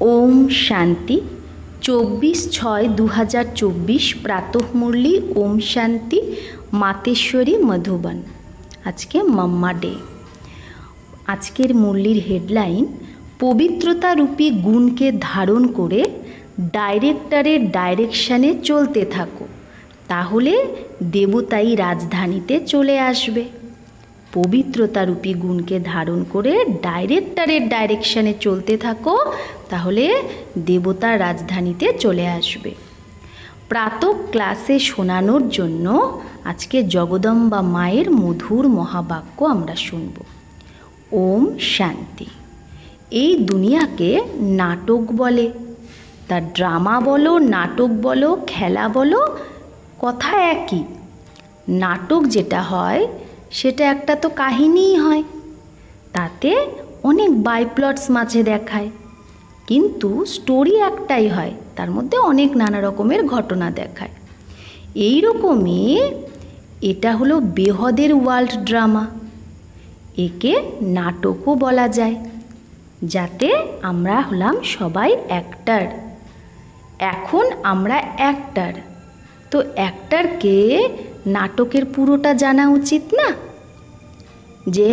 ओम शांति 24/6/2024 प्रातः मुरली ओम शांति मातेश्वरी मधुबन। आज के मम्मा डे। आजकेर मुरलीर हेडलाइन पवित्रता रूपी गुण के धारण करे डायरेक्टरेर डायरेक्शने चलते थाको, ताहले देवताई राजधानीते चले आसबे। पवित्रता रूपी गुण के धारण करे डायरेक्टरेर डायरेक्शने चलते थाको, ताहले देवतार राजधानीते चले आसबे। प्रातः क्लासे शोनानोर जोन्नो आजके जगदम्बा मायेर मधुर महाबाक्य आमरा शुनबो। ओम शांति। এই দুনিয়াকে নাটক বলে, তা ড্রামা বলো, নাটক বলো, খেলা বলো, কথা একই। নাটক যেটা হয় সেটা একটা তো কাহিনীই হয়, তাতে অনেক বাইপ্লটস মাঝে দেখায়, কিন্তু স্টোরি একটাই হয়, তার মধ্যে অনেক নানা রকমের ঘটনা দেখায়। এই রকমই এটা হলো বেহদের ওয়ার্ল্ড ড্রামা। একে নাটকও বলা যায়, যাতে আমরা হলাম সবাই অ্যাক্টর। এখন আমরা অ্যাক্টর, তো অ্যাক্টরকে নাটকের পুরোটা জানা উচিত না, যে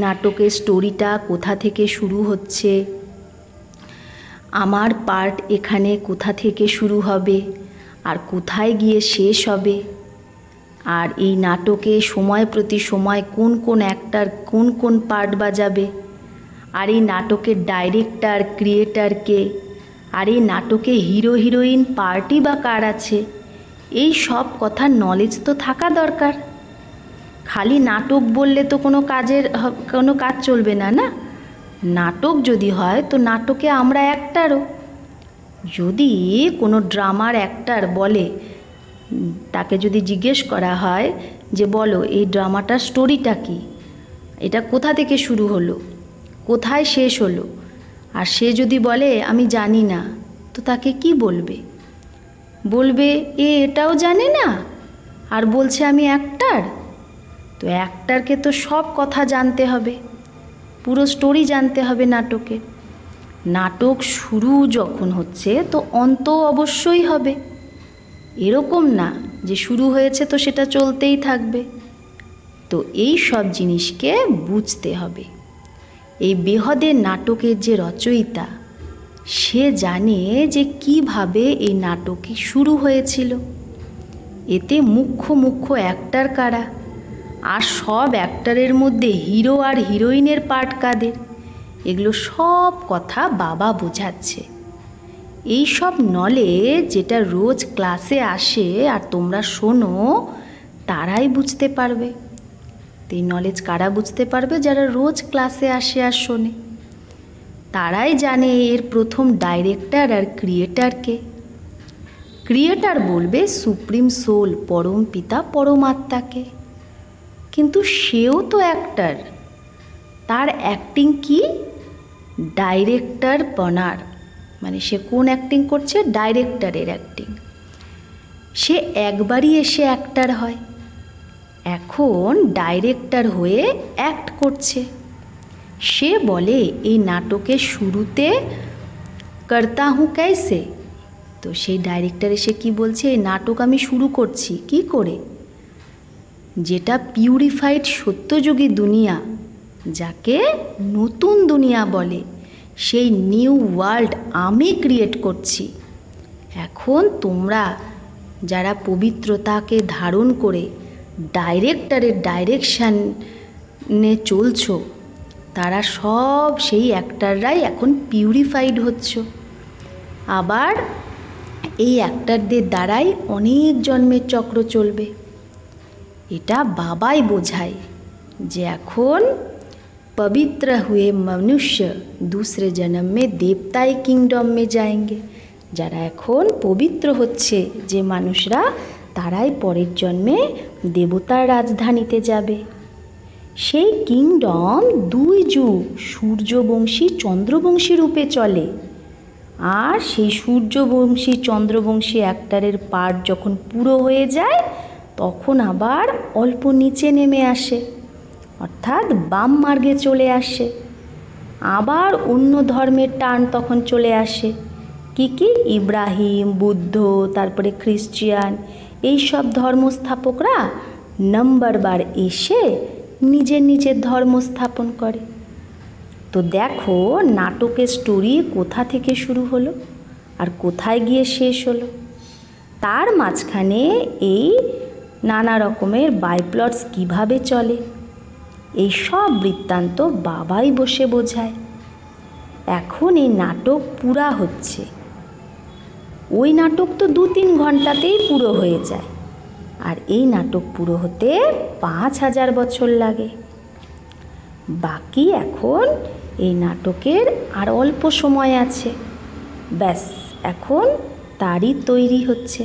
নাটকের স্টোরিটা কোথা থেকে শুরু হচ্ছে, আমার পার্ট এখানে কোথা থেকে শুরু হবে আর কোথায় গিয়ে শেষ হবে, আর এই নাটকে সময় প্রতি সময় কোন কোন অ্যাক্টর কোন কোন পার্ট বাজাবে, আর এই নাটকের ডাইরেক্টর ক্রিয়েটারকে, আর এই নাটকে হিরো হিরোইন পার্টি বা কার আছে, এই সব কথার নলেজ তো থাকা দরকার। খালি নাটক বললে তো কোনো কাজ চলবে না। না, নাটক যদি হয় তো নাটকে আমরা অ্যাক্টরও। যদি কোনো ড্রামার অ্যাক্টর বলে, তাকে যদি জিজ্ঞেস করা হয় যে বলো এই ড্রামাটার স্টোরিটা কি, এটা কোথা থেকে শুরু হলো, কোথায় শেষ হলো, আর সে যদি বলে আমি জানি না, তো তাকে কি বলবে? বলবে এটাও জানে না আর বলছে আমি অ্যাক্টর। তো অ্যাক্টরকে তো সব কথা জানতে হবে, পুরো স্টোরি জানতে হবে নাটকে। নাটক শুরু যখন হচ্ছে তো অন্ত অবশ্যই হবে, এরকম না যে শুরু হয়েছে তো সেটা চলতেই থাকবে। তো এই সব জিনিসকে বুঝতে হবে। এই বেহদের নাটকের যে রচয়িতা, সে জানে যে কিভাবে এই নাটকে শুরু হয়েছিল, এতে মুখ্য অ্যাক্টর কারা, আর সব অ্যাক্টরের মধ্যে হিরো আর হিরোইনের পার্ট কাদের, এগুলো সব কথা বাবা বোঝাচ্ছে। এই সব নলেজ যেটা রোজ ক্লাসে আসে আর তোমরা শোনো, তারাই বুঝতে পারবে। এই নলেজ কারা বুঝতে পারবে? যারা রোজ ক্লাসে আসে আর শোনে, তারাই জানে এর প্রথম ডাইরেক্টর আর ক্রিয়েটারকে। ক্রিয়েটার বলবে সুপ্রিম সোল, পরম পিতা পরমাত্মাকে, কিন্তু সেও তো অ্যাক্টর। তার অ্যাক্টিং কি? ডাইরেক্টর বনার, মানে সে কোন অ্যাক্টিং করছে? ডাইরেক্টরের অ্যাক্টিং। সে একবারই এসে অ্যাক্টর হয়, এখন ডাইরেক্টর হয়ে অ্যাক্ট করছে। সে বলে এই নাটকের শুরুতে করতা হুঁ कैसे, তো সেই ডাইরেক্টর এসে কি বলছে? এই নাটক আমি শুরু করছি কি করে? যেটা পিউরিফাইড সত্যযুগী দুনিয়া, যাকে নতুন দুনিয়া বলে, সেই নিউ ওয়ার্ল্ড আমি ক্রিয়েট করছি। এখন তোমরা যারা পবিত্রতাকে ধারণ করে ডাইরেক্টরের ডাইরেকশানে চলছো, তারা সব সেই অ্যাক্টররাই এখন পিউরিফাইড হচ্ছ। আবার এই অ্যাক্টরদের দ্বারাই অনেক জন্মের চক্র চলবে। এটা বাবাই বোঝায় যে এখন पवित्र हुए मनुष्य दूसरे जन्म में देवताई किंगडम में जाएंगे। যারা এখন পবিত্র হচ্ছে যে মানুষরা, তারাই পরের জন্মে দেবতার রাজধানীতে যাবে। সেই কিংডম 2 যুগ সূর্যবংশী চন্দ্রবংশী রূপে চলে, আর সেই সূর্যবংশী চন্দ্রবংশী অ্যাক্টরের পার্ট যখন পুরো হয়ে যায়, তখন আবার অল্প নিচে নেমে আসে, অর্থাৎ বাম মার্গে চলে আসে। আবার অন্য ধর্মের টান তখন চলে আসে। কি ইব্রাহিম, বুদ্ধ, তারপরে খ্রিস্টান, এই সব ধর্মস্থাপকরা নাম্বারবার এসে নিজের নিজের ধর্ম স্থাপন করে। তো দেখো নাটকের স্টোরি কোথা থেকে শুরু হলো আর কোথায় গিয়ে শেষ হলো। তার মাঝখানে এই নানা রকমের বাইপ্লটস কিভাবে চলে, এই সব বৃত্তান্ত বাবাই বসে বোঝায়। এখন এই নাটক পুরা হচ্ছে। ওই নাটক তো 2-3 ঘন্টাতেই পুরো হয়ে যায়, আর এই নাটক পুরো হতে 5000 বছর লাগে। বাকি এখন এই নাটকের আর অল্প সময় আছে, ব্যাস এখন তারই তৈরি হচ্ছে,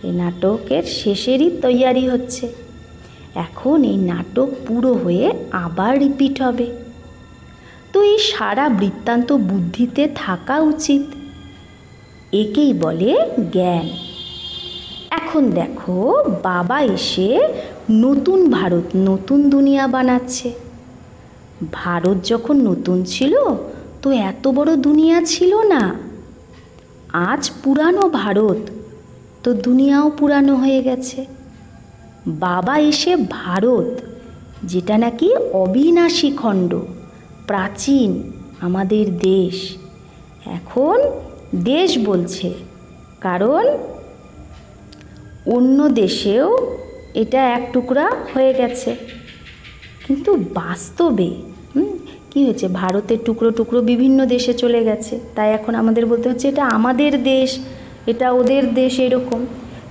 এই নাটকের শেষেরই তৈয়ারি হচ্ছে। এখন এই নাটক পুরো হয়ে আবার রিপিট হবে। তো এই সারা বৃত্তান্ত বুদ্ধিতে থাকা উচিত, একেই বলে জ্ঞান। এখন দেখো বাবা এসে নতুন ভারত, নতুন দুনিয়া বানাচ্ছে। ভারত যখন নতুন ছিল তো এত বড় দুনিয়া ছিল না। আজ পুরানো ভারত, তো দুনিয়াও পুরানো হয়ে গেছে। বাবা এসে ভারত, যেটা নাকি অবিনাশী খণ্ড, প্রাচীন আমাদের দেশ, এখন দেশ বলছে, কারণ অন্য দেশেও এটা এক টুকরা হয়ে গেছে। কিন্তু বাস্তবে কি হয়েছে, ভারতের টুকরো টুকরো বিভিন্ন দেশে চলে গেছে, তাই এখন আমাদের বলতে হচ্ছে এটা আমাদের দেশ, এটা ওদের দেশ, এরকম।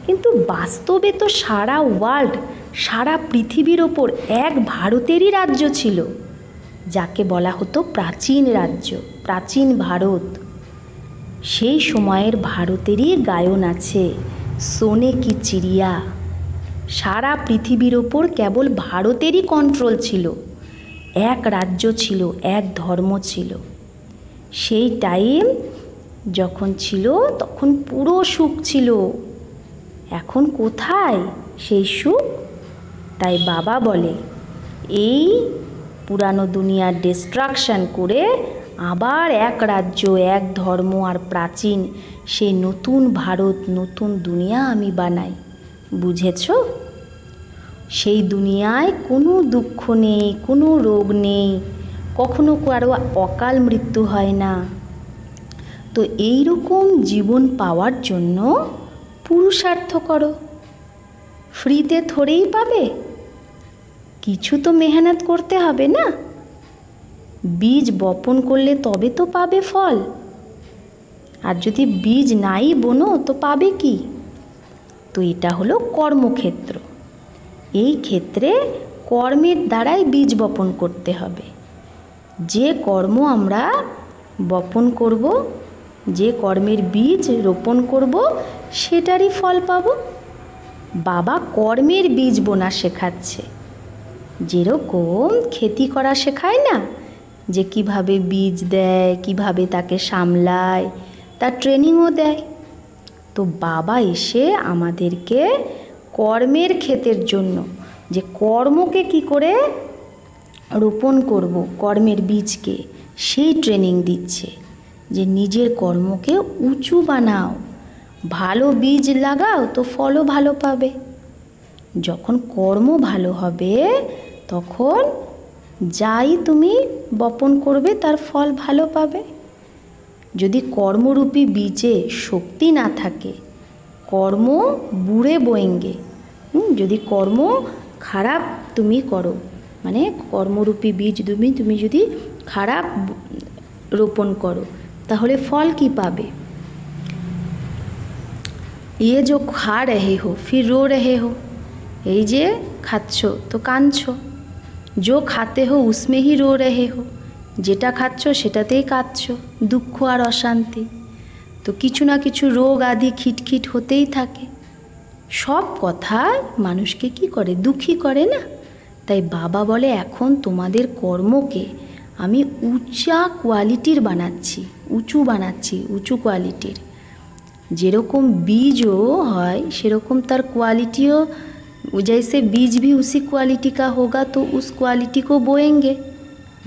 কিন্তু বাস্তবে তো সারা ওয়ার্ল্ড, সারা পৃথিবীর ওপর এক ভারতেরই রাজ্য ছিল, যাকে বলা হতো প্রাচীন রাজ্য, প্রাচীন ভারত। সেই সময়ের ভারতেরই গায়ন আছে, সোনে কি চিড়িয়া। সারা পৃথিবীর ওপর কেবল ভারতেরই কন্ট্রোল ছিল, এক রাজ্য ছিল, এক ধর্ম ছিল। সেই টাইম যখন ছিল তখন পুরো সুখ ছিল। এখন কোথায় সেই সুখ? তাই বাবা বলে এই পুরানো দুনিয়ার ডিস্ট্রাকশন করে আবার এক রাজ্য, এক ধর্ম আর প্রাচীন সেই নতুন ভারত, নতুন দুনিয়া আমি বানাই। বুঝেছ? সেই দুনিয়ায় কোনো দুঃখ নেই, কোনো রোগ নেই, কখনো কারো অকাল মৃত্যু হয় না। তো এই রকম জীবন পাওয়ার জন্য পুরুষার্থ করো। ফ্রিতে থোড়েই পাবে, কিছু তো মেহনত করতে হবে না। বীজ বপন করলে তবে তো পাবে ফল, আর যদি বীজ নাই বোনো তো পাবে কি? তো এটা হলো কর্মক্ষেত্র। এই ক্ষেত্রে কর্মের দ্বারাই বীজ বপন করতে হবে। যে কর্ম আমরা বপন করব, যে কর্মের বীজ রোপণ করব, সেটারই ফল পাব। বাবা কর্মের বীজ বোনা শেখাচ্ছে, যেরকম খেতি করা শেখায় না, যে কিভাবে বীজ দেয়, কিভাবে তাকে সামলায়, তার ট্রেনিংও দেয়। তো বাবা এসে আমাদেরকে কর্মের ক্ষেতের জন্য, যে কর্মকে কি করে রোপণ করব, কর্মের বীজকে, সেই ট্রেনিং দিচ্ছে, যে নিজের কর্মকে উঁচু বানাও, ভালো বীজ লাগাও তো ফলও ভালো পাবে। যখন কর্ম ভালো হবে তখন যাই তুমি বপন করবে তার ফল ভালো পাবে। যদি কর্মরূপী বীজে শক্তি না থাকে, কর্ম বুড়ে বয়েঙ্গে। যদি কর্ম খারাপ তুমি করো, মানে কর্মরূপী বীজ তুমি যদি খারাপ রোপণ করো, তাহলে ফল কি পাবে? ये जो खा रहे हो फिर रो रहे हो, এই যে খাচ্ছ তো কাঁদছো, जो खाते हो उसमें ही रो रहे हो, যেটা খাচ্ছ সেটাতেই কাঁদছো, দুঃখ আর অশান্তি। তো কিছু না কিছু রোগ আদি খিটখিট হতেই থাকে। সব কথা মানুষকে কি করে, দুঃখী করে না? তাই বাবা বলে এখন তোমাদের কর্মকে আমি উঁচা কোয়ালিটির বানাচ্ছি, উঁচু বানাচ্ছি, উঁচু কোয়ালিটির। যেরকম बीजও হয় সেরকম তার क्वालिटिও, जैसे बीज भी उसी क्वालिटी का होगा तो उस क्वालिटी को बोएंगे।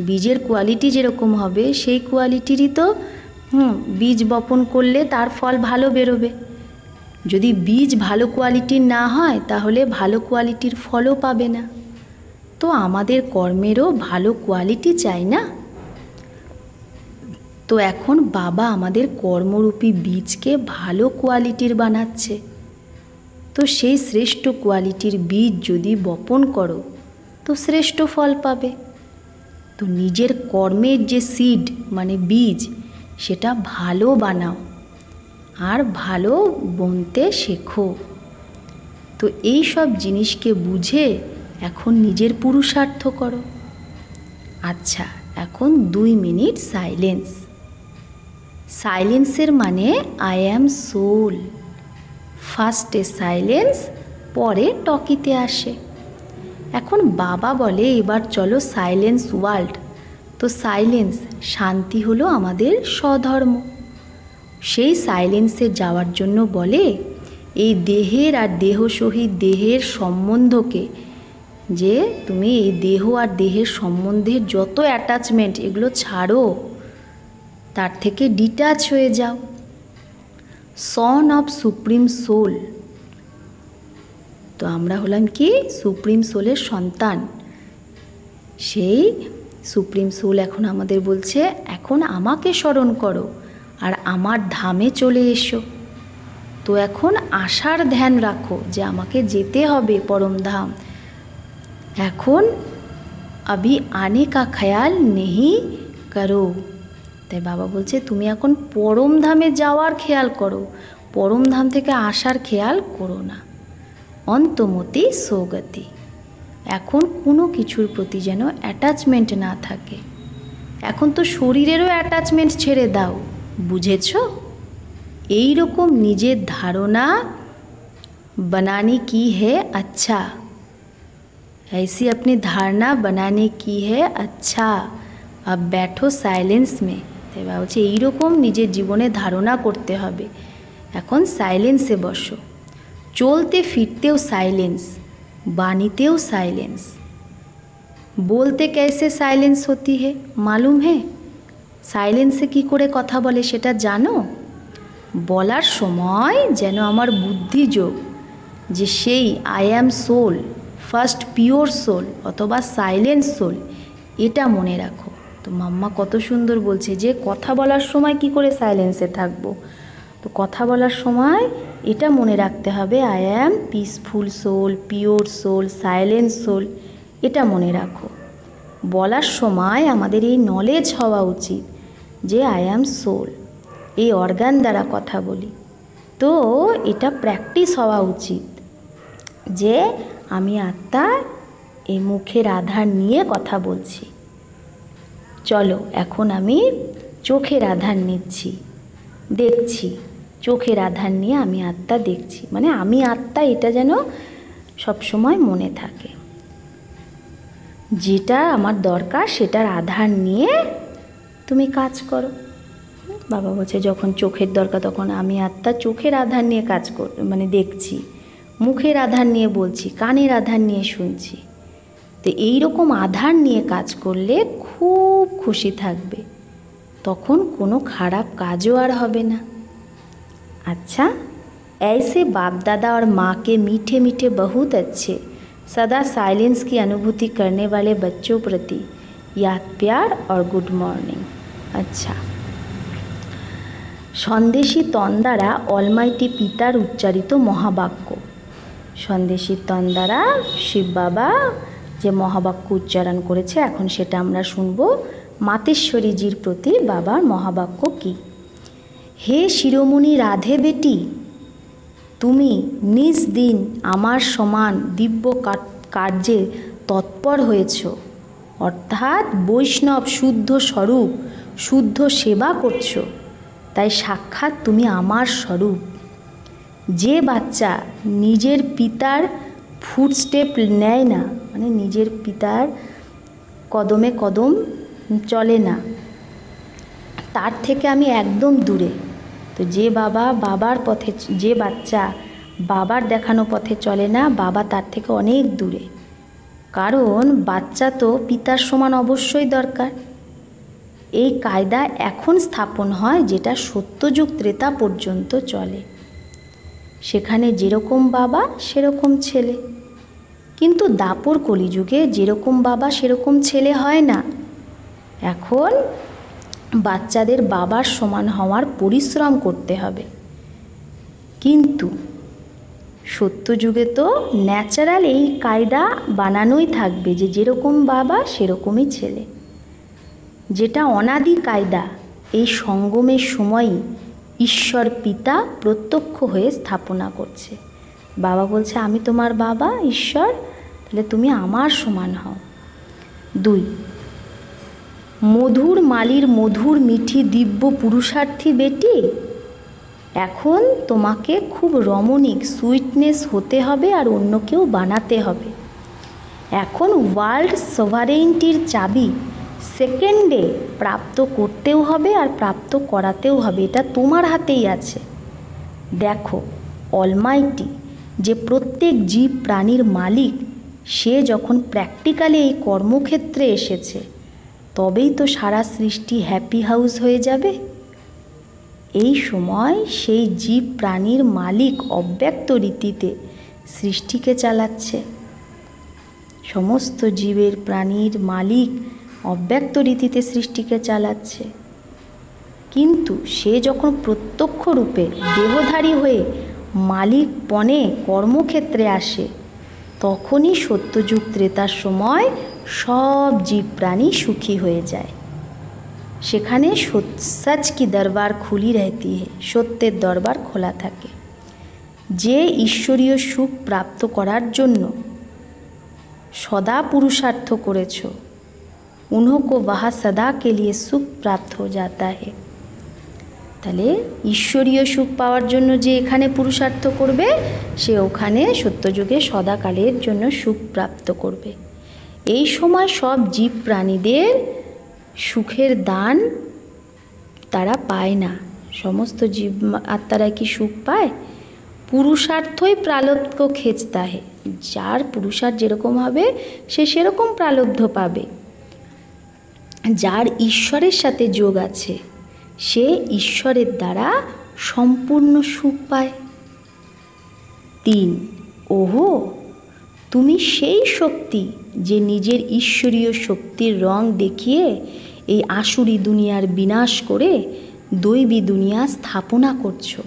বীজের কোয়ালিটি যেরকম হবে সেই কোয়ালিটিরই তো বীজ বপন করলে তার ফল ভালো বেরোবে। যদি বীজ ভালো কোয়ালিটির না হয় তাহলে ভালো কোয়ালিটির ফলও পাবে না। তো আমাদের কর্মেরও ভালো কোয়ালিটি চাই না? তো এখন বাবা আমাদের কর্মরূপী বীজকে ভালো কোয়ালিটির বানাচ্ছে। তো সেই শ্রেষ্ঠ কোয়ালিটির বীজ যদি বপন করো তো শ্রেষ্ঠ ফল পাবে। তো নিজের কর্মের যে সিড মানে বীজ সেটা ভালো বানাও আর ভালো বুনতে শেখো। তো এই সব জিনিসকে বুঝে এখন নিজের পুরুষার্থ করো। আচ্ছা, এখন 2 মিনিট সাইলেন্স। সাইলেন্সের মানে আই অ্যাম সোল। ফার্স্টে সাইলেন্স, পরে টকিতে আসে। এখন বাবা বলে এবার চলো সাইলেন্স ওয়ার্ল্ড। তো সাইলেন্স, শান্তি হলো আমাদের স্বধর্ম। সেই সাইলেন্সে যাওয়ার জন্য বলে এই দেহের আর দেহ সহিত দেহের সম্বন্ধকে, যে তুমি এই দেহ আর দেহের সম্বন্ধের যত অ্যাটাচমেন্ট এগুলো ছাড়ো, তার থেকে ডিটাচ হয়ে যাও। Son of supreme soul. তো আমরা হলাম কি? সুপ্রিম সোলের সন্তান। সেই সুপ্রিম সোল এখন আমাদের বলছে এখন আমাকে স্মরণ করো আর আমার ধামে চলে এসো। তো এখন আশার ধ্যান রাখো যে আমাকে যেতে হবে পরম ধাম। এখন अभी आने का ख्याल नहीं करो। তাই বাবা বলছে তুমি এখন পরম ধামে যাওয়ার খেয়াল করো, পরম ধাম থেকে আসার খেয়াল করো না। অন্তমতি সৌগতি। এখন কোনো কিছুর প্রতি যেন অ্যাটাচমেন্ট না থাকে। এখন তো শরীরেরও অ্যাটাচমেন্ট ছেড়ে দাও, বুঝেছ? এই রকম নিজের ধারণা बनाने की है अच्छा। ऐसी अपनी धारणा बनाने की है अच्छा। अब बैठो साइलेंस में। তাই বাবা বলছে এইরকম নিজের জীবনে ধারণা করতে হবে। এখন সাইলেন্সে বসো। চলতে ফিরতেও সাইলেন্স, বাণীতেও সাইলেন্স। বলতে कैसे साइलेंस होती है मालूम है? সাইলেন্সে কি করে কথা বলে সেটা জানো? বলার সময় যেন আমার বুদ্ধি যোগ যে সেই I am soul, first pure soul অথবা সাইলেন্স সোল, এটা মনে রাখো। তো মাম্মা কত সুন্দর বলছে যে কথা বলার সময় কি করে সাইলেন্সে থাকবো। তো কথা বলার সময় এটা মনে রাখতে হবে I am peaceful soul, pure soul, silence soul, এটা মনে রাখো। বলার সময় আমাদের এই নলেজ হওয়া উচিত যে আই অ্যাম সোল, এই অর্গান দ্বারা কথা বলি। তো এটা প্র্যাকটিস হওয়া উচিত যে আমি আত্মা, এই মুখের আধার নিয়ে কথা বলছি। চলো এখন আমি চোখের আধার নিচ্ছি, দেখছি। চোখের আধার নিয়ে আমি আত্মা দেখছি, মানে আমি আত্মা, এটা যেন সবসময় মনে থাকে। যেটা আমার দরকার সেটার আধার নিয়ে তুমি কাজ করো। বাবা বলছে যখন চোখের দরকার তখন আমি আত্মা চোখের আধার নিয়ে কাজ মানে দেখছি, মুখের আধার নিয়ে বলছি, কানের আধার নিয়ে শুনছি। তো এইরকম আধার নিয়ে কাজ করলে খুব খুশি থাকবে, তখন কোনো খারাপ কাজও আর হবে না। अच्छा, ऐसे बाप दादा और माँ के मीठे मीठे बहुत अच्छे सदा साइलेंस की अनुभूति करने वाले बच्चों प्रति याद प्यार और गुड मॉर्निंग। अच्छा, সন্দেশী তন দ্বারা অলমাইটি পিতার উচ্চারিত মহাবাক্য। সন্দেশী তন দ্বারা শিব বাবা যে মহাবাক্য উচ্চারণ করেছে এখন সেটা আমরা শুনব। মাতেশ্বরীজির প্রতি বাবার মহাবাক্য কি? হে শিরোমণি রাধে বেটি, তুমি নিজ দিন আমার সমান দিব্য কার্যে তৎপর হয়েছ, অর্থাৎ বৈষ্ণব শুদ্ধ স্বরূপ শুদ্ধ সেবা করছ, তাই সাক্ষাৎ তুমি আমার স্বরূপ। যে বাচ্চা নিজের পিতার ফুটস্টেপ নেয় না, মানে নিজের পিতার কদমে কদম চলে না, তার থেকে আমি একদম দূরে। তো যে বাবার পথে, যে বাচ্চা বাবার দেখানো পথে চলে না, বাবা তার থেকে অনেক দূরে। কারণ বাচ্চা তো পিতার সমান অবশ্যই দরকার। এই কায়দা এখন স্থাপন হয় যেটা সত্যযুগ ত্রেতা পর্যন্ত চলে। সেখানে যেরকম বাবা সেরকম ছেলে, কিন্তু দাপর কলিযুগে যেরকম বাবা সেরকম ছেলে হয় না। এখন বাচ্চাদের বাবার সমান হওয়ার পরিশ্রম করতে হবে। কিন্তু সত্যযুগে তো ন্যাচারাল এই কায়দা বানানোই থাকবে যে যেরকম বাবা সেরকমই ছেলে, যেটা অনাদি কায়দা এই সঙ্গমের সময়ই ঈশ্বর পিতা প্রত্যক্ষ হয়ে স্থাপনা করছে। বাবা বলছে আমি তোমার বাবা ঈশ্বর, তাহলে তুমি আমার সমান হও। 2, মধুর মালির মধুর মিঠি দিব্য পুরুষার্থী বেটি, এখন তোমাকে খুব রমণীক সুইটনেস হতে হবে আর অন্যকেও বানাতে হবে। এখন ওয়ার্ল্ড সভারেইনটির চাবি সেকেন্ডে প্রাপ্ত করতেও হবে আর প্রাপ্ত করাতেও হবে, এটা তোমার হাতেই আছে। দেখো অলমাইটি যে প্রত্যেক জীব প্রাণীর মালিক, সে যখন প্র্যাকটিক্যালি এই কর্মক্ষেত্রে এসেছে তবেই তো সারা সৃষ্টি হ্যাপি হাউস হয়ে যাবে। এই সময় সেই জীব প্রাণীর মালিক অব্যক্ত রীতিতে সৃষ্টিকে চালাচ্ছে। সমস্ত জীবের প্রাণীর মালিক অব্যক্ত রীতিতে সৃষ্টিকে চালাচ্ছে, কিন্তু সে যখন প্রত্যক্ষ রূপে দেহধারী হয়ে মালিকপণে কর্মক্ষেত্রে আসে তখনই সত্যযুগ ত্রেতার সময় সব জীব প্রাণী সুখী হয়ে যায়। সেখানে সচ কি দরবার খুলি রহতি হে, সত্যের দরবার খোলা থাকে। যে ঈশ্বরীয় সুখ প্রাপ্ত করার জন্য সদা পুরুষার্থ করেছ, उन्हों को वहाँ सदा के लिए सुख प्राप्त हो जाता है। তাহলে ঈশ্বরীয় সুখ পাওয়ার জন্য যে এখানে পুরুষার্থ করবে সে ওখানে সত্যযুগে সদাকালের জন্য সুখ প্রাপ্ত করবে। এই সময় সব জীব প্রাণীদের সুখের দান তারা পায় না। সমস্ত জীব আত্মারা কি সুখ পায়? পুরুষার্থই প্রালব্ধ খেঁচতা হে, যার পুরুষার্থ যেরকম হবে সে সেরকম প্রালব্ধ পাবে। যার ঈশ্বরের সাথে যোগ আছে সে ঈশ্বরের দ্বারা সম্পূর্ণ সুখ পায়। 3, ওহো তুমি সেই শক্তি যে নিজের ঈশ্বরীয় শক্তির রং দেখিয়ে এই আসুরি দুনিয়ার বিনাশ করে দৈবী দুনিয়া স্থাপনা করছো।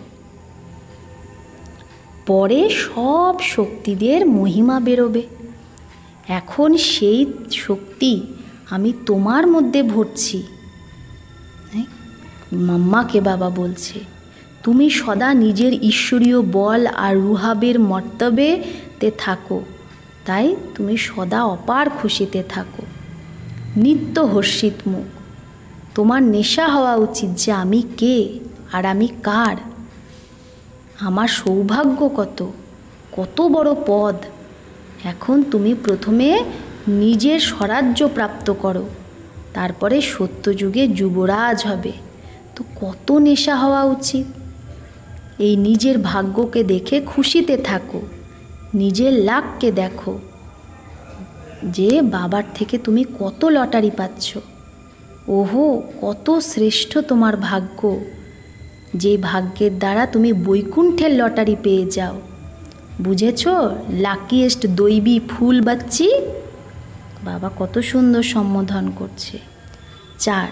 পরে সব শক্তিদের মহিমা বেরোবে। এখন সেই শক্তি আমি তোমার মধ্যে ভরছি। মাম্মাকে বাবা বলছে তুমি সদা নিজের ঈশ্বরীয় বল আর রুহাবের মর্তবেতে থাকো, তাই তুমি সদা অপার খুশিতে থাকো, নিত্য হর্ষিত মুখ। তোমার নেশা হওয়া উচিত যে আমি কে আর আমি কার, আমার সৌভাগ্য কত, কত বড় পদ। এখন তুমি প্রথমে নিজের স্বরাজ্য প্রাপ্ত করো, তারপরে সত্যযুগে যুবরাজ হবে। তো কত নেশা হওয়া উচিত। এই নিজের ভাগ্যকে দেখে খুশিতে থাকো, নিজের লাককে দেখো যে বাবার থেকে তুমি কত লটারি পাচ্ছ। ওহো কত শ্রেষ্ঠ তোমার ভাগ্য, যে ভাগ্যের দ্বারা তুমি বৈকুণ্ঠের লটারি পেয়ে যাও। বুঝেছ? লাকিয়েস্ট দৈবী ফুল বাচ্চি। বাবা কত সুন্দর সম্বোধন করছে। 4,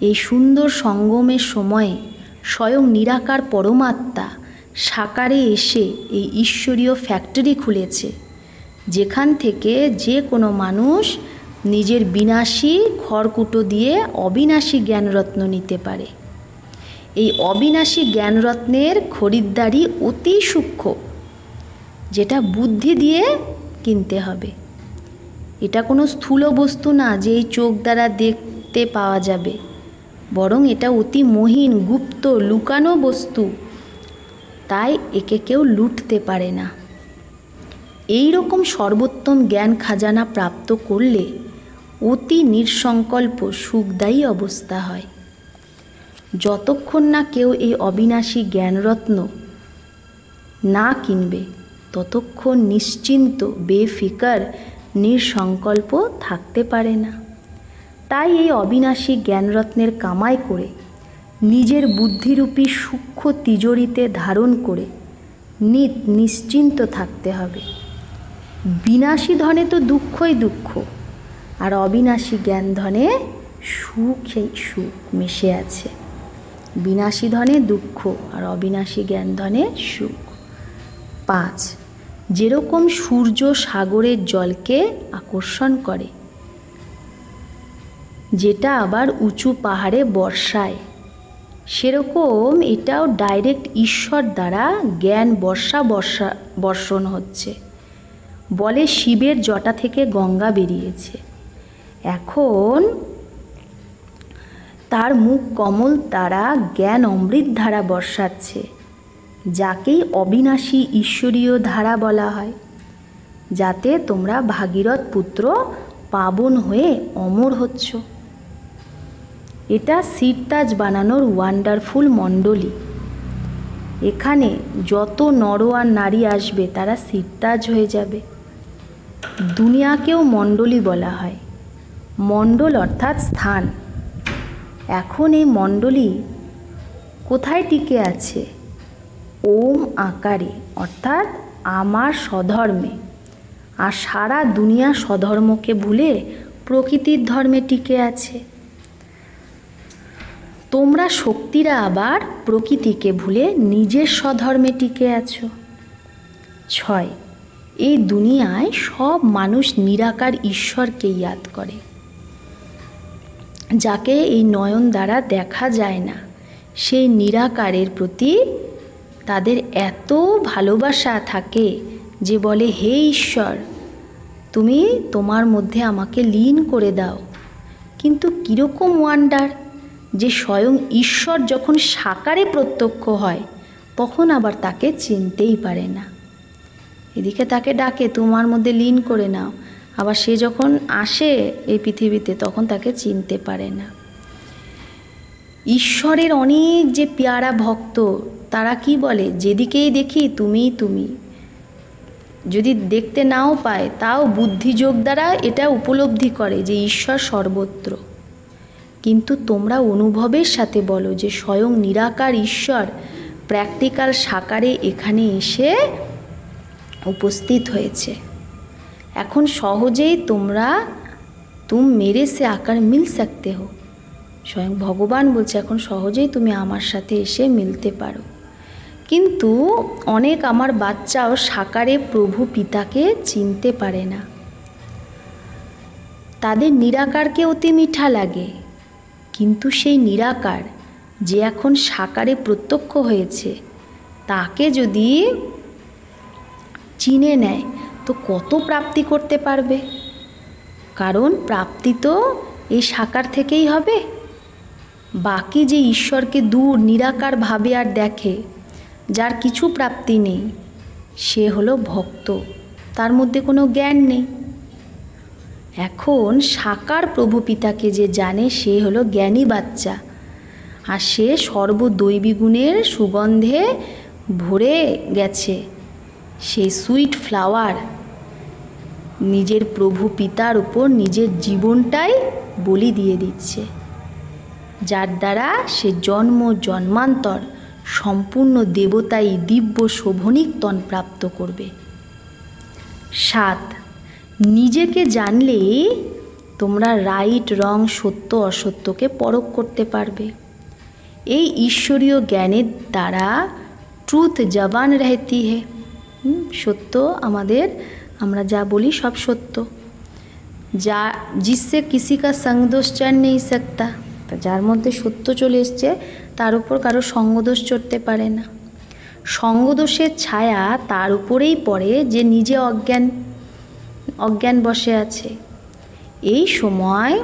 এই সুন্দর সঙ্গমের সময়ে স্বয়ং নিরাকার পরমাত্মা সাকারে এসে এই ঈশ্বরীয় ফ্যাক্টরি খুলেছে, যেখান থেকে যে কোনো মানুষ নিজের বিনাশী খড়কুটো দিয়ে অবিনাশী জ্ঞানরত্ন নিতে পারে। এই অবিনাশী জ্ঞানরত্নের খরিদ্দারি অতি সূক্ষ্ম, যেটা বুদ্ধি দিয়ে কিনতে হবে। এটা কোনো স্থূল বস্তু না যে এই চোখ দ্বারা দেখতে পাওয়া যাবে, বরং এটা অতি মহিন, গুপ্ত, লুকানো বস্তু, তাই একে কেউ লুটতে পারে না। এই রকম সর্বোত্তম জ্ঞান খাজানা প্রাপ্ত করলে অতি নিঃসংকল্প সুখদায়ী অবস্থা হয়। যতক্ষণ না কেউ এই অবিনাশী জ্ঞানরত্ন না কিনবে ততক্ষণ নিশ্চিন্ত বেফিকার নিঃসংকল্প থাকতে পারে না। তাই এই অবিনাশী জ্ঞানরত্নের কামাই করে নিজের বুদ্ধিরূপী সূক্ষ্ম তিজোরিতে ধারণ করে নিশ্চিন্ত থাকতে হবে। বিনাশী ধনে তো দুঃখই দুঃখ, আর অবিনাশী জ্ঞান ধনে সুখই সুখ মিশে আছে। বিনাশী ধনে দুঃখ আর অবিনাশী জ্ঞান ধনে সুখ। 5, যেরকম সূর্য সাগরের জলকে আকর্ষণ করে, যেটা আবার উঁচু পাহাড়ে বর্ষায়, সেরকম এটাও ডাইরেক্ট ঈশ্বর দ্বারা জ্ঞান বর্ষণ হচ্ছে। বলে শিবের জটা থেকে গঙ্গা বেরিয়েছে, এখন তার মুখ কমল দ্বারা জ্ঞান অমৃত ধারা বর্ষাচ্ছে, যাকেই অবিনাশী ঈশ্বরীয় ধারা বলা হয়, যাতে তোমরা ভাগীরথ পুত্র পাবন হয়ে অমর হচ্ছ। এটা সিরতাজ বানানোর ওয়ান্ডারফুল মণ্ডলী। এখানে যত নর আর নারী আসবে তারা সিরতাজ হয়ে যাবে। দুনিয়াকেও মণ্ডলী বলা হয়। মণ্ডল অর্থাৎ স্থান। এখন এই মণ্ডলী কোথায় টিকে আছে? ওম আকারে, অর্থাৎ আমার স্বধর্মে। আর সারা দুনিয়া স্বধর্মকে ভুলে প্রকৃতির ধর্মে টিকে আছে। তোমরা শক্তিরা আবার প্রকৃতিকে ভুলে নিজের স্বধর্মে টিকে আছো। 6, এই দুনিয়ায় সব মানুষ নিরাকার ঈশ্বরকে ইয়াদ করে, যাকে এই নয়ন দ্বারা দেখা যায় না। সেই নিরাকারের প্রতি তাদের এত ভালোবাসা থাকে যে বলে, হে ঈশ্বর, তুমি তোমার মধ্যে আমাকে লীন করে দাও। কিন্তু কীরকম ওয়ান্ডার যে স্বয়ং ঈশ্বর যখন সাকারে প্রত্যক্ষ হয় তখন আবার তাকে চিনতেই পারে না। এদিকে তাকে ডাকে তোমার মধ্যে লীন করে নাও, আবার সে যখন আসে এই পৃথিবীতে তখন তাকে চিনতে পারে না। ঈশ্বরের অনেক যে পেয়ারা ভক্ত, তারা কি বলে, যেদিকেই দেখি তুমি তুমি। যদি দেখতে নাও পায় তাও বুদ্ধিযোগ দ্বারা এটা উপলব্ধি করে যে ঈশ্বর সর্বত্র। কিন্তু তোমরা অনুভবের সাথে বলো যে স্বয়ং নিরাকার ঈশ্বর প্র্যাকটিক্যাল সাকারে এখানে এসে উপস্থিত হয়েছে। এখন সহজেই তুম মেরে সে আকার মিল সকতে হো। স্বয়ং ভগবান বলছে এখন সহজেই তুমি আমার সাথে এসে মিলতে পারো। কিন্তু অনেক আমার বাচ্চাও সাকারে প্রভু পিতাকে চিনতে পারে না। তাদের নিরাকারকে অতি মিঠা লাগে, কিন্তু সেই নিরাকার যে এখন সাকারে প্রত্যক্ষ হয়েছে তাকে যদি চিনে নেয় তো কত প্রাপ্তি করতে পারবে। কারণ প্রাপ্তি তো এই সাকার থেকেই হবে। বাকি যে ঈশ্বরকে দূর নিরাকার ভাবে আর দেখে, যার কিছু প্রাপ্তি নেই, সে হলো ভক্ত, তার মধ্যে কোনো জ্ঞান নেই। এখন সাকার প্রভু পিতাকে যে জানে সে হলো জ্ঞানী বাচ্চা, আর সে সর্বদৈবী গুণের সুগন্ধে ভরে গেছে। সেই সুইট ফ্লাওয়ার নিজের প্রভু পিতার উপর নিজের জীবনটাই বলি দিয়ে দিচ্ছে, যার দ্বারা সে জন্ম জন্মান্তর সম্পূর্ণ দেবতাই দিব্য শোভনিক তন প্রাপ্ত করবে। 7, নিজেকে জানলেই তোমরা রাইট রং সত্য অসত্যকে পরখ করতে পারবে। এই ঈশ্বরীয় জ্ঞানের দ্বারা ট্রুথ জবান রহতি হে। সত্য আমরা যা বলি সব সত্য, যা জিসসে কিসি কা সঙ্গদোষ চড় নেই সকতা। তো যার মধ্যে সত্য চলে এসছে তার উপর কারো সঙ্গদোষ চড়তে পারে না। সঙ্গদোষের ছায়া তার উপরেই পড়ে যে নিজে অজ্ঞান বসে আছে। এই সময়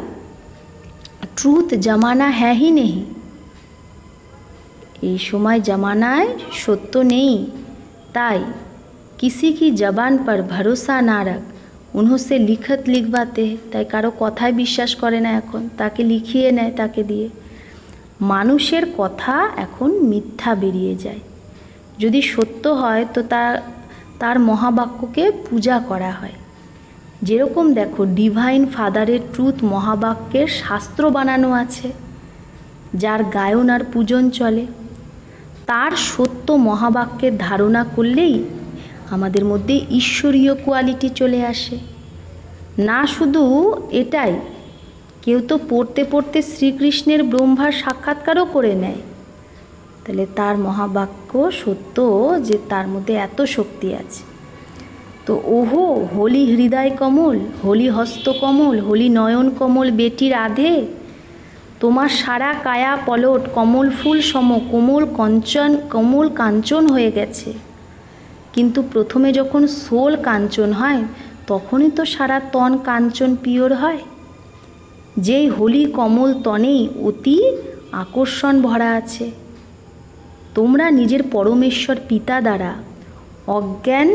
ট্রুথ জামানা হ্যাঁ হি নেই, এই সময় জামানায় সত্য নেই। তাই किसी की जबान पर भरोसा ना रख, उन्होंने लिखत लिखवाते हैं। তাই কারো কথায় বিশ্বাস করে না, এখন তাকে লিখিয়ে নেয় তাকে দিয়ে। মানুষের কথা এখন মিথ্যা বেরিয়ে যায়। যদি সত্য হয় তো তার মহাবাক্যকে পূজা করা হয়। যেরকম দেখো ডিভাইন ফাদারের ট্রুথ মহাবাক্যের শাস্ত্র বানানো আছে, যার গায়ন আর পূজন চলে, তার সত্য মহাবাক্যের ধারণা করলেই আমাদের মধ্যে ঈশ্বরীয় কোয়ালিটি চলে আসে। না শুধু এটাই, কেউ তো পড়তে পড়তে শ্রীকৃষ্ণের ব্রহ্মার সাক্ষাৎকারও করে নেয়, তাহলে তার মহাবাক্য সত্য যে তার মধ্যে এত শক্তি আছে। তো ওহো হোলি হৃদয় কমল, হোলি হস্ত কমল, হোলি নয়ন কমল বেটি রাধে, তোমার সারা কায়া পলট কমল ফুল সম কোমল কাঞ্চন হয়ে গেছে। কিন্তু প্রথমে যখন সোল কাঞ্চন হয় তখনই তো সারা তন কাঞ্চন পিওর হয়। যেই হোলি কমল তনেই অতি আকর্ষণ ভরা আছে। তোমরা নিজের পরমেশ্বর পিতা দ্বারা অজ্ঞান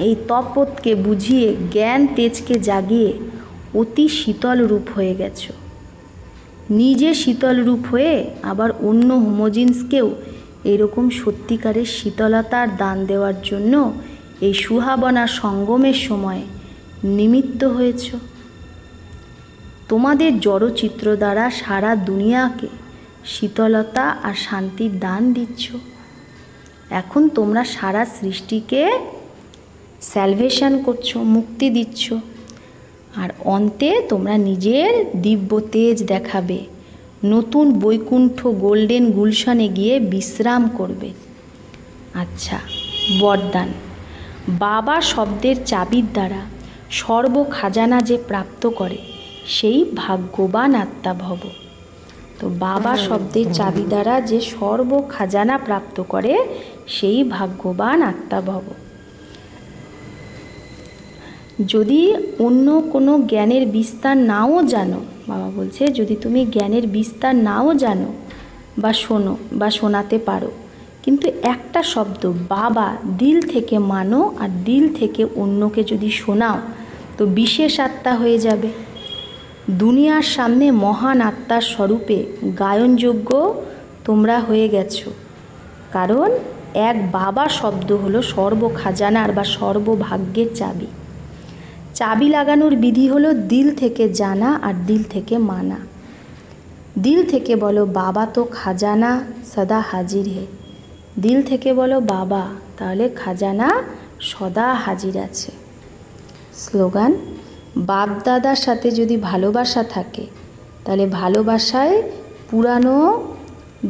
এই তপতকে বুঝিয়ে জ্ঞান তেজকে জাগিয়ে অতি শীতল রূপ হয়ে গেছো। নিজে শীতল রূপ হয়ে আবার অন্য হোমোজিন্সকেও এরকম সত্যিকারের শীতলতার দান দেওয়ার জন্য এই সুহাবনা সঙ্গমের সময় নিমিত্ত হয়েছ। তোমাদের জড়চিত্র দ্বারা সারা দুনিয়াকে শীতলতা আর শান্তির দান দিচ্ছ। এখন তোমরা সারা সৃষ্টিকে স্যালভেশন করছো, মুক্তি দিচ্ছ। আর অন্তে তোমরা নিজের দিব্য তেজ দেখাবে, নতুন বৈকুণ্ঠ গোল্ডেন গুলশানে গিয়ে বিশ্রাম করবে। আচ্ছা, বরদান। বাবা শব্দের চাবির দ্বারা সর্ব খাজানা যে প্রাপ্ত করে সেই ভাগ্যবান আত্মা ভব। তো বাবা শব্দের চাবি দ্বারা যে সর্ব খাজানা প্রাপ্ত করে সেই ভাগ্যবান আত্মা ভব। যদি অন্য কোনো জ্ঞানের বিস্তার নাও জানো, বাবা বলছে যদি তুমি জ্ঞানের বিস্তার নাও জানো বা শোনো বা শোনাতে পারো, কিন্তু একটা শব্দ বাবা দিল থেকে মানো আর দিল থেকে অন্যকে যদি শোনাও তো বিশেষ আত্মা হয়ে যাবে। দুনিয়ার সামনে মহান আত্মার স্বরূপে গায়নযোগ্য তোমরা হয়ে গেছো। কারণ এক বাবা শব্দ হলো সর্ব খাজানার বা সর্বভাগ্যের চাবি। চাবি লাগানোর বিধি হলো দিল থেকে জানা আর দিল থেকে মানা। দিল থেকে বলো বাবা তো খাজানা সদা হাজির হে, দিল থেকে বলো বাবা, তাহলে খাজানা সদা হাজির আছে। স্লোগান, বাপ দাদার সাথে যদি ভালোবাসা থাকে তাহলে ভালোবাসায় পুরানো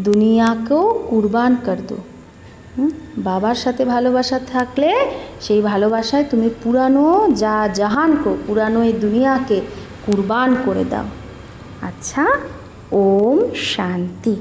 দুনিয়াকেও কুরবান কর দো। বাবার সাথে ভালোবাসা থাকলে সেই ভালোবাসায় তুমি পুরানো জাহানকে, পুরানো এই দুনিয়াকে কুরবান করে দাও। আচ্ছা, ওম শান্তি।